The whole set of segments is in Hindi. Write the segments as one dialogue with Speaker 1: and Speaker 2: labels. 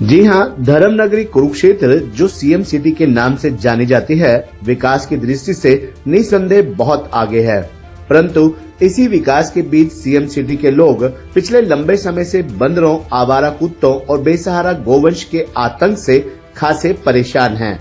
Speaker 1: जी हां, धर्मनगरी कुरुक्षेत्र जो सीएम सिटी के नाम से जानी जाती है, विकास की दृष्टि से निसंदेह बहुत आगे है। परंतु इसी विकास के बीच सीएम सिटी के लोग पिछले लंबे समय से बंदरों, आवारा कुत्तों और बेसहारा गोवंश के आतंक से खासे परेशान हैं।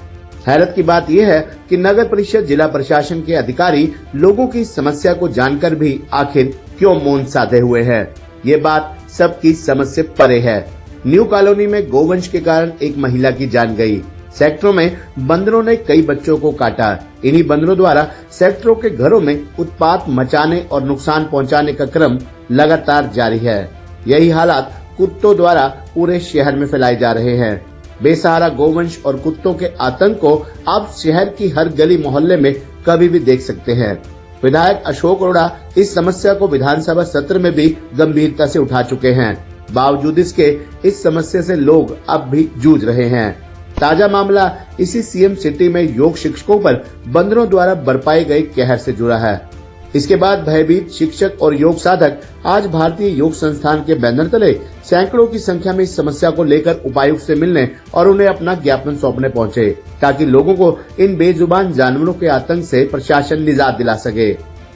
Speaker 1: हैरत की बात यह है कि नगर परिषद, जिला प्रशासन के अधिकारी लोगों की समस्या को जानकर भी आखिर क्यों मौन साधे हुए हैं, ये बात सबकी समझ से परे है। न्यू कॉलोनी में गोवंश के कारण एक महिला की जान गई। सेक्टरों में बंदरों ने कई बच्चों को काटा। इन्हीं बंदरों द्वारा सेक्टरों के घरों में उत्पात मचाने और नुकसान पहुंचाने का क्रम लगातार जारी है। यही हालात कुत्तों द्वारा पूरे शहर में फैलाए जा रहे हैं। बेसहारा गोवंश और कुत्तों के आतंक को आप शहर की हर गली मोहल्ले में कभी भी देख सकते हैं। विधायक अशोक अरोड़ा इस समस्या को विधानसभा सत्र में भी गंभीरता से उठा चुके हैं। बावजूद इसके इस समस्या से लोग अब भी जूझ रहे हैं। ताजा मामला इसी सीएम सिटी में योग शिक्षकों पर बंदरों द्वारा बरपाए गए कहर से जुड़ा है। इसके बाद भयभीत शिक्षक और योग साधक आज भारतीय योग संस्थान के बैनर तले सैकड़ों की संख्या में इस समस्या को लेकर उपायुक्त से मिलने और उन्हें अपना ज्ञापन सौंपने पहुंचे, ताकि लोगों को इन बेजुबान जानवरों के आतंक से प्रशासन निजात दिला सके।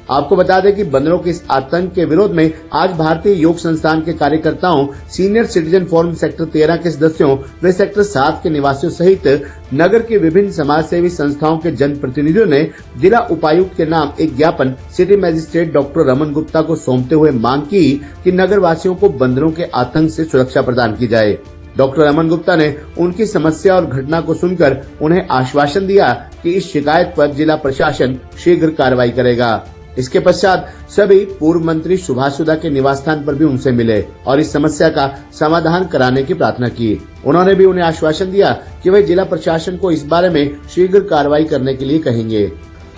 Speaker 1: आपको बता दें कि बंदरों के इस आतंक के विरोध में आज भारतीय योग संस्थान के कार्यकर्ताओं, सीनियर सिटीजन फोरम सेक्टर 13 के सदस्यों व सेक्टर 7 के निवासियों सहित नगर के विभिन्न समाज सेवी संस्थाओं के जनप्रतिनिधियों ने जिला उपायुक्त के नाम एक ज्ञापन city magistrate doctor Raman Gupta को सौंपते हुए मांग की कि नगर वासियों को बंदरों के आतंक से सुरक्षा प्रदान की जाए। डॉक्टर रमन गुप्ता ने उनकी समस्या और घटना को सुनकर उन्हें आश्वासन दिया कि इस शिकायत पर जिला प्रशासन शीघ्र कार्रवाई करेगा। इसके पश्चात सभी पूर्व मंत्री सुभाष सुधा के निवास स्थान पर भी उनसे मिले और इस समस्या का समाधान कराने की प्रार्थना की। उन्होंने भी उन्हें आश्वासन दिया कि वे जिला प्रशासन को इस बारे में शीघ्र कार्रवाई करने के लिए कहेंगे।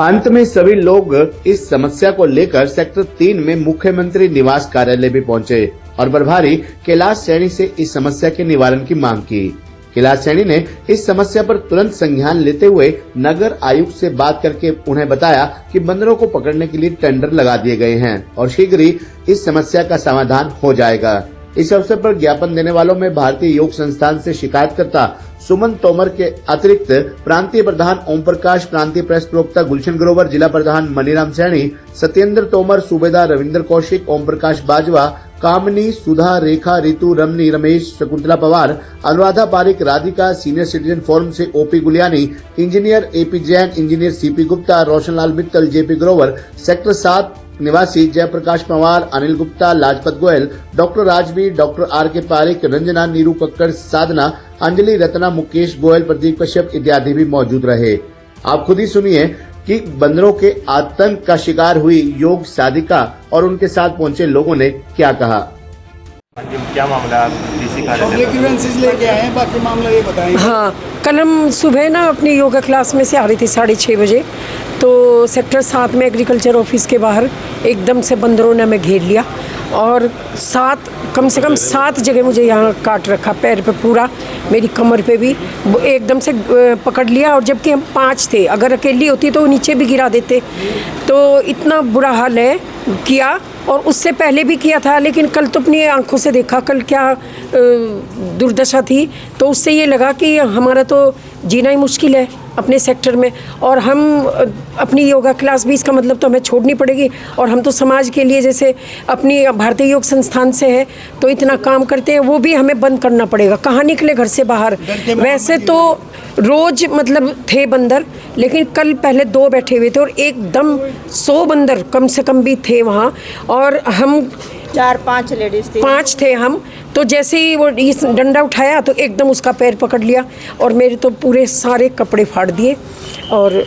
Speaker 1: अंत में सभी लोग इस समस्या को लेकर सेक्टर 3 में मुख्यमंत्री निवास कार्यालय भी पहुंचे और प्रभारी कैलाश सैनी से इस समस्या के निवारण की मांग की। कैलाश सैनी ने इस समस्या पर तुरंत संज्ञान लेते हुए नगर आयुक्त से बात करके उन्हें बताया कि बंदरों को पकड़ने के लिए टेंडर लगा दिए गए हैं और शीघ्र ही इस समस्या का समाधान हो जाएगा। इस अवसर पर ज्ञापन देने वालों में भारतीय योग संस्थान से शिकायतकर्ता सुमन तोमर के अतिरिक्त प्रांतीय प्रधान ओम प्रकाश, प्रांतीय प्रेस प्रवक्ता गुलशन ग्रोवर, जिला प्रधान Maniram Saini, Satyendra Tomar, Subedar Ravindra Kaushik, Om Prakash Bajwa, Kamini, Sudha, Rekha, Ritu, Ramani, Ramesh, Shakuntala Pawar, Anuradha Pareek, Radhika, senior citizen forum से OP Guliani, engineer AP Jain, engineer CP Gupta, Roshanlal Mittal, JP Grover, sector 7 निवासी Jaiprakash Pawar, Anil Gupta, Lajpat Goyal, doctor Rajveer, doctor R K Pareek, Ranjana, Neeru Kakkar, साधना, अंजलि, रत्ना, मुकेश गोयल, प्रदीप कश्यप इत्यादि भी मौजूद रहे। आप खुद ही सुनिए कि बंदरों के आतंक का शिकार हुई योग साधिका और उनके साथ पहुंचे लोगों ने क्या कहा।
Speaker 2: क्या मामला
Speaker 3: लेके आए हैं, बाकी मामला ये बताएं।
Speaker 4: हाँ, कल हम सुबह ना अपनी योगा क्लास में से आ रही थी 6:30 बजे, तो सेक्टर 7 में एग्रीकल्चर ऑफिस के बाहर एकदम से बंदरों ने हमें घेर लिया और कम से कम 7 जगह मुझे यहाँ काट रखा, पैर पे पूरा, मेरी कमर पे भी एकदम से पकड़ लिया। और जबकि हम 5 थे, अगर अकेली होती तो नीचे भी गिरा देते। तो इतना बुरा हाल है किया, और उससे पहले भी किया था, लेकिन कल तो अपनी आंखों से देखा कल क्या दुर्दशा थी। तो उससे ये लगा कि हमारा तो जीना ही मुश्किल है अपने सेक्टर में, और हम अपनी योगा क्लास भी, इसका मतलब तो हमें छोड़नी पड़ेगी। और हम तो समाज के लिए, जैसे अपनी भारतीय योग संस्थान से है तो इतना काम करते हैं, वो भी हमें बंद करना पड़ेगा। कहाँ निकले घर से बाहर। वैसे तो रोज मतलब थे बंदर, लेकिन कल पहले 2 बैठे हुए थे और एकदम 100 बंदर कम से कम भी थे वहाँ। और हम
Speaker 5: 4-5 लेडीज थी,
Speaker 4: 5 थे हम। तो जैसे ही वो इस डंडा उठाया तो एकदम उसका पैर पकड़ लिया और मेरे तो पूरे सारे कपड़े फाड़ दिए। और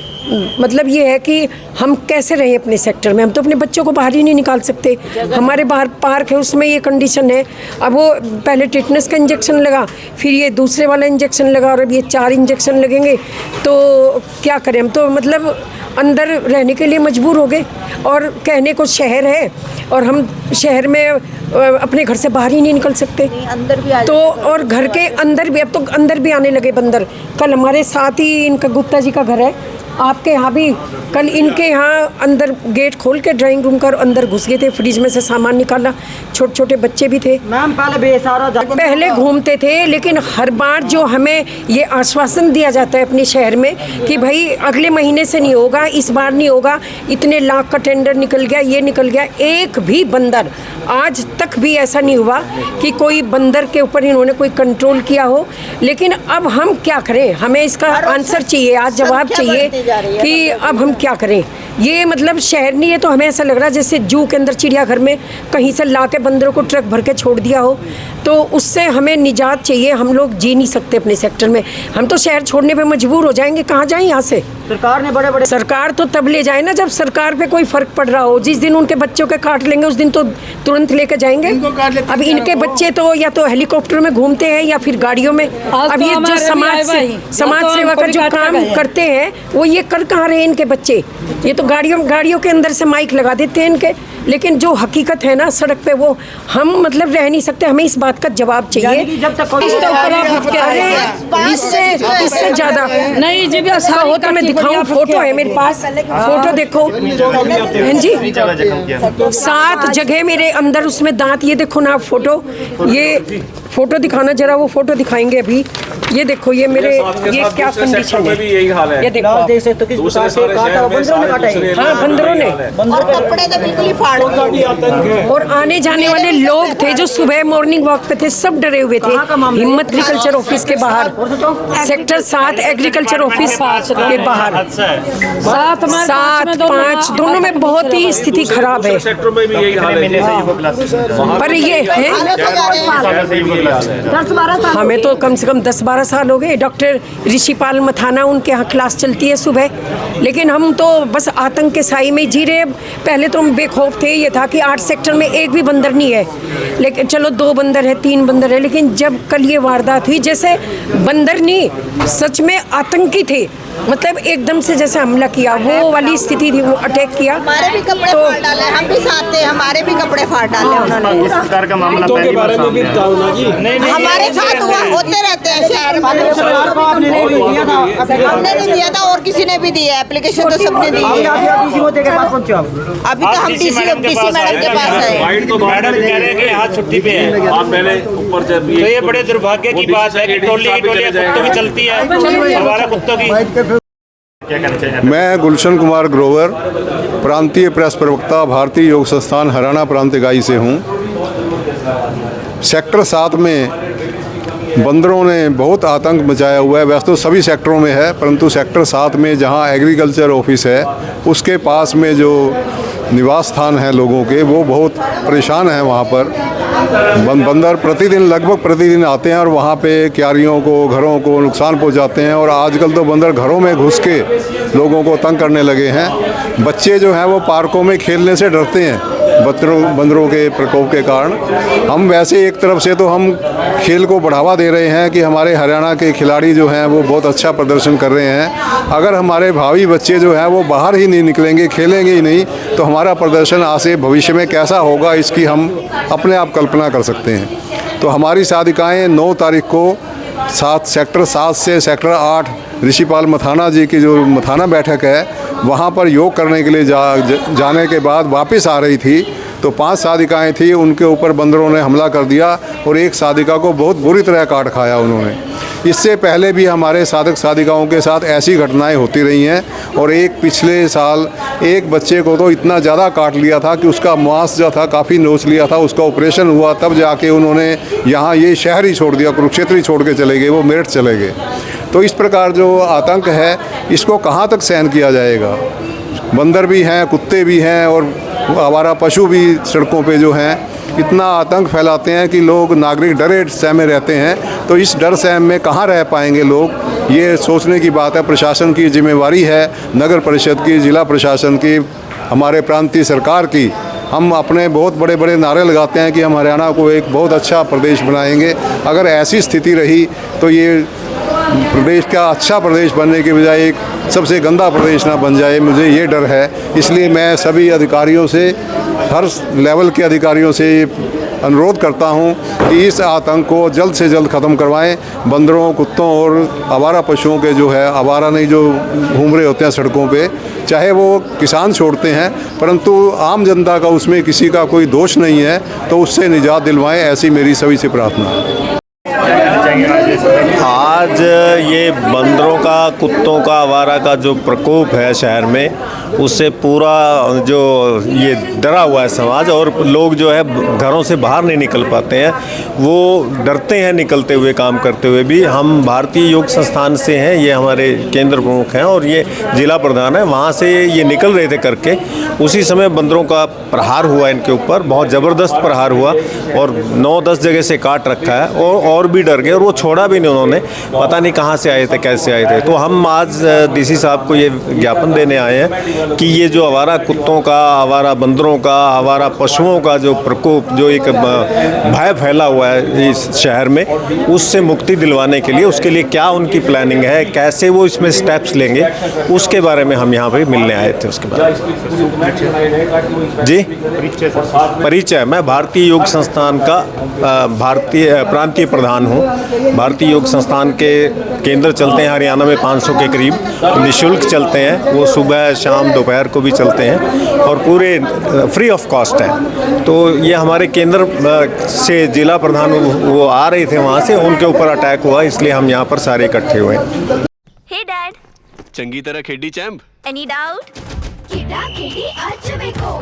Speaker 4: मतलब ये है कि हम कैसे रहें अपने सेक्टर में। हम तो अपने बच्चों को बाहर ही नहीं निकाल सकते। हमारे बाहर पार्क है, उसमें ये कंडीशन है। अब वो पहले टिटनेस का इंजेक्शन लगा, फिर ये दूसरे वाला इंजेक्शन लगा, और अब ये 4 इंजेक्शन लगेंगे। तो क्या करें, हम तो मतलब अंदर रहने के लिए मजबूर हो गए। और कहने को शहर है और हम शहर में अपने घर से बाहर ही नहीं निकल सकते।
Speaker 5: अंदर भी
Speaker 4: तो और घर के अंदर भी, अब तो अंदर भी आने लगे बंदर। कल हमारे साथ ही इनका गुप्ता जी का घर है, आपके यहाँ भी कल इनके यहाँ अंदर गेट खोल के ड्राइंग रूम का अंदर घुस गए थे, फ्रिज में से सामान निकाला, छोटे छोटे बच्चे भी थे।
Speaker 6: मैम
Speaker 4: पहले घूमते थे, लेकिन हर बार जो हमें ये आश्वासन दिया जाता है अपने शहर में कि भाई अगले महीने से नहीं होगा, इस बार नहीं होगा, इतने लाख का टेंडर निकल गया, ये निकल गया, एक भी बंदर आज तक भी ऐसा नहीं हुआ कि कोई बंदर के ऊपर इन्होंने कोई कंट्रोल किया हो। लेकिन अब हम क्या करें, हमें इसका आंसर चाहिए, आज जवाब चाहिए कि अब हम क्या करें। ये मतलब शहर नहीं है तो हमें ऐसा लग रहा है जैसे जू के अंदर चिड़ियाघर में कहीं से ला के बंदरों को ट्रक भर के छोड़ दिया हो, तो उससे हमें निजात चाहिए। हम लोग जी नहीं सकते अपने सेक्टर में, हम तो शहर छोड़ने पे मजबूर हो जाएंगे। कहाँ जाएं यहाँ से?
Speaker 6: सरकार ने बड़े
Speaker 4: सरकार तो तब ले जाए ना जब सरकार पे कोई फर्क पड़ रहा हो। जिस दिन उनके बच्चों के काट लेंगे उस दिन तो तुरंत लेके जाएंगे। अब इनके बच्चे तो या तो हेलीकॉप्टर में घूमते हैं या फिर गाड़ियों में। अब ये जो समाज सेवा का जो काम करते हैं वो ये कर कहाँ रहे इनके बच्चे? ये तो गाड़ियों के अंदर से माइक लगा देते हैं इनके। लेकिन जो हकीकत है ना सड़क पे, वो हम मतलब रह नहीं सकते। हमें इस बात का जवाब चाहिए।
Speaker 6: जब तक
Speaker 4: इससे ज्यादा नहीं जी ऐसा हो तो मैं दिखाऊं। फोटो है मेरे पास, फोटो देखो जी। 7 जगह मेरे अंदर उसमें दांत, ये देखो ना आप फोटो, ये फोटो दिखाना जरा, वो फोटो दिखाएंगे अभी। ये देखो ये मेरे ये क्या कंडीशन है,
Speaker 2: यही हाल है।
Speaker 4: ये देखो आप।
Speaker 6: देख सकते हो किस प्रकार से काटा, बंदरों ने काटा है।
Speaker 4: हाँ बंदरों ने।
Speaker 5: और कपड़े तो बिल्कुल ही फाड़ दिए।
Speaker 4: और आने जाने वाले लोग थे जो सुबह मॉर्निंग वॉक पे थे, सब डरे हुए थे। हिम्मत एग्रीकल्चर ऑफिस के बाहर, सेक्टर 7 एग्रीकल्चर ऑफिस के बाहर 7-5 दोनों में बहुत ही स्थिति खराब है।
Speaker 2: सेक्टर में भी यही हाल है।
Speaker 4: पर ये है
Speaker 5: 10-12 साल
Speaker 4: हमें तो कम से कम 10-12 साल हो गए। डॉक्टर ऋषिपाल मथाना, उनके यहाँ क्लास चलती है सुबह, लेकिन हम तो बस आतंक के साई में जी रहे। पहले तो हम बेखौफ थे, ये था कि 8 सेक्टर में एक भी बंदर नहीं है, लेकिन चलो 2 बंदर है, 3 बंदर है। लेकिन जब कल ये वारदात हुई, जैसे बंदर नहीं सच में आतंकी थे, मतलब एकदम से जैसे हमला किया, वो वाली स्थिति थी। वो अटैक किया,
Speaker 5: हमारे भी कपड़े
Speaker 4: तो
Speaker 5: फाड़ डाले, हम भी साथ थे, हमारे भी कपड़े फाड़ डाले उन्होंने।
Speaker 2: इस प्रकार का मामला पहली बार सामने आया।
Speaker 5: हमारे साथ हुआ होते रहते हैं शहर में।
Speaker 6: सरकार को आपने नहीं दिया था,
Speaker 5: हमने नहीं दिया था और किसी ने भी दिया, एप्लीकेशन तो सबने दी है।
Speaker 6: डीसी मोदी के पास पहुंचे आप।
Speaker 5: अभी तो हम डीसी मैडम के पास है।
Speaker 2: वाइट तो मैडम कह रहे हैं कि आज छुट्टी पे है। आप पहले ऊपर जब
Speaker 7: तो ये बड़े दुर्भाग्य की बात है कि टोली कुत्तों की चलती है, हमारा कुत्तों की।
Speaker 2: क्या कहना चाहिए?
Speaker 8: मैं गुलशन कुमार ग्रोवर, प्रांतीय प्रेस प्रवक्ता, भारतीय योग संस्थान हरियाणा प्रांत इकाई से हूँ। सेक्टर 7 में बंदरों ने बहुत आतंक मचाया हुआ है। वैसे तो सभी सेक्टरों में है, परंतु सेक्टर 7 में जहाँ एग्रीकल्चर ऑफिस है उसके पास में जो निवास स्थान है लोगों के, वो बहुत परेशान हैं। वहाँ पर बंदर लगभग प्रतिदिन आते हैं और वहाँ पे क्यारियों को, घरों को नुकसान पहुँचाते हैं। और आजकल तो बंदर घरों में घुस के लोगों को तंग करने लगे हैं। बच्चे जो हैं वो पार्कों में खेलने से डरते हैं बंदरों के प्रकोप के कारण। हम वैसे एक तरफ से तो हम खेल को बढ़ावा दे रहे हैं कि हमारे हरियाणा के खिलाड़ी जो हैं वो बहुत अच्छा प्रदर्शन कर रहे हैं। अगर हमारे भावी बच्चे जो हैं वो बाहर ही नहीं निकलेंगे, खेलेंगे ही नहीं, तो हमारा प्रदर्शन आज से भविष्य में कैसा होगा इसकी हम अपने आप कल्पना कर सकते हैं। तो हमारी साधिकाएँ 9 तारीख को सेक्टर 7 से सेक्टर 8 ऋषिपाल मथाना जी की जो मथाना बैठक है, वहाँ पर योग करने के लिए जाने के बाद वापस आ रही थी तो 5 साधिकाएँ थी, उनके ऊपर बंदरों ने हमला कर दिया और एक साधिका को बहुत बुरी तरह काट खाया उन्होंने। इससे पहले भी हमारे साधक साधिकाओं के साथ ऐसी घटनाएं होती रही हैं। और एक पिछले साल एक बच्चे को तो इतना ज़्यादा काट लिया था कि उसका मांस जो था काफ़ी नोच लिया था, उसका ऑपरेशन हुआ, तब जाके उन्होंने यहाँ ये शहर ही छोड़ दिया, कुरुक्षेत्र ही छोड़ के चले गए, वो मेरठ चले गए। तो इस प्रकार जो आतंक है इसको कहाँ तक सहन किया जाएगा? बंदर भी हैं, कुत्ते भी हैं और आवारा पशु भी सड़कों पे जो हैं इतना आतंक फैलाते हैं कि लोग नागरिक डरे सहमे रहते हैं। तो इस डर सहम में कहाँ रह पाएंगे लोग, ये सोचने की बात है। प्रशासन की जिम्मेवारी है, नगर परिषद की, जिला प्रशासन की, हमारे प्रांतीय सरकार की। हम अपने बहुत बड़े बड़े नारे लगाते हैं कि हम हरियाणा को एक बहुत अच्छा प्रदेश बनाएंगे। अगर ऐसी स्थिति रही तो ये प्रदेश का अच्छा प्रदेश बनने के बजाय एक सबसे गंदा प्रदेश ना बन जाए, मुझे ये डर है। इसलिए मैं सभी अधिकारियों से, हर लेवल के अधिकारियों से अनुरोध करता हूं कि इस आतंक को जल्द से जल्द ख़त्म करवाएं। बंदरों, कुत्तों और आवारा पशुओं के जो है, आवारा नहीं जो घूम रहे होते हैं सड़कों पे, चाहे वो किसान छोड़ते हैं, परंतु आम जनता का उसमें किसी का कोई दोष नहीं है, तो उससे निजात दिलवाएं, ऐसी मेरी सभी से प्रार्थना है।
Speaker 9: आज ये बंदरों का, कुत्तों का, आवारा का जो प्रकोप है शहर में, उससे पूरा जो ये डरा हुआ है समाज, और लोग जो है घरों से बाहर नहीं निकल पाते हैं, वो डरते हैं निकलते हुए, काम करते हुए भी। हम भारतीय योग संस्थान से हैं, ये हमारे केंद्र प्रमुख हैं और ये जिला प्रधान है। वहाँ से ये निकल रहे थे करके, उसी समय बंदरों का प्रहार हुआ इनके ऊपर, बहुत ज़बरदस्त प्रहार हुआ और 9-10 जगह से काट रखा है और भी डर गए, और वो छोड़ा भी नहीं उन्होंने, पता नहीं कहाँ से आए थे, कैसे आए थे। तो हम आज डीसी साहब को ये ज्ञापन देने आए हैं कि ये जो आवारा कुत्तों का, आवारा बंदरों का, आवारा पशुओं का जो प्रकोप, जो एक भय फैला हुआ है इस शहर में, उससे मुक्ति दिलवाने के लिए, उसके लिए क्या उनकी प्लानिंग है, कैसे वो इसमें स्टेप्स लेंगे, उसके बारे में हम यहाँ पे मिलने आए थे। उसके बाद जी परिचय, मैं भारतीय योग संस्थान का प्रांतीय प्रधान हूँ। भारतीय योग संस्थान के केंद्र चलते हैं हरियाणा में 500 के करीब, निःशुल्क चलते हैं, वो सुबह शाम दोपहर को भी चलते हैं और पूरे फ्री ऑफ कॉस्ट है। तो ये हमारे केंद्र से जिला प्रधान वो आ रहे थे वहाँ से, उनके ऊपर अटैक हुआ, इसलिए हम यहाँ पर सारे इकट्ठे हुए हैं।
Speaker 10: हे डैड,
Speaker 11: चंगी तरह खेडी चैंप,
Speaker 10: एनी डाउट? किदा खेडी आज बेको,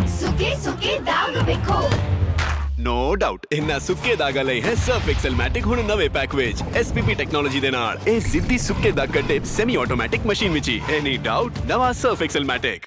Speaker 10: सुके सुके दाग बेको।
Speaker 11: नो डाउट इन्ना सुक्के दागा लई है सर्फ एक्सेल मैटिक हुण नवे पैक विच SPP टेक्नोलॉजी दे नाल ए जिद्दी सुक्के दाग कटे semi automatic machine which he. Any doubt? नवा सर्फ एक्सेल मैटिक।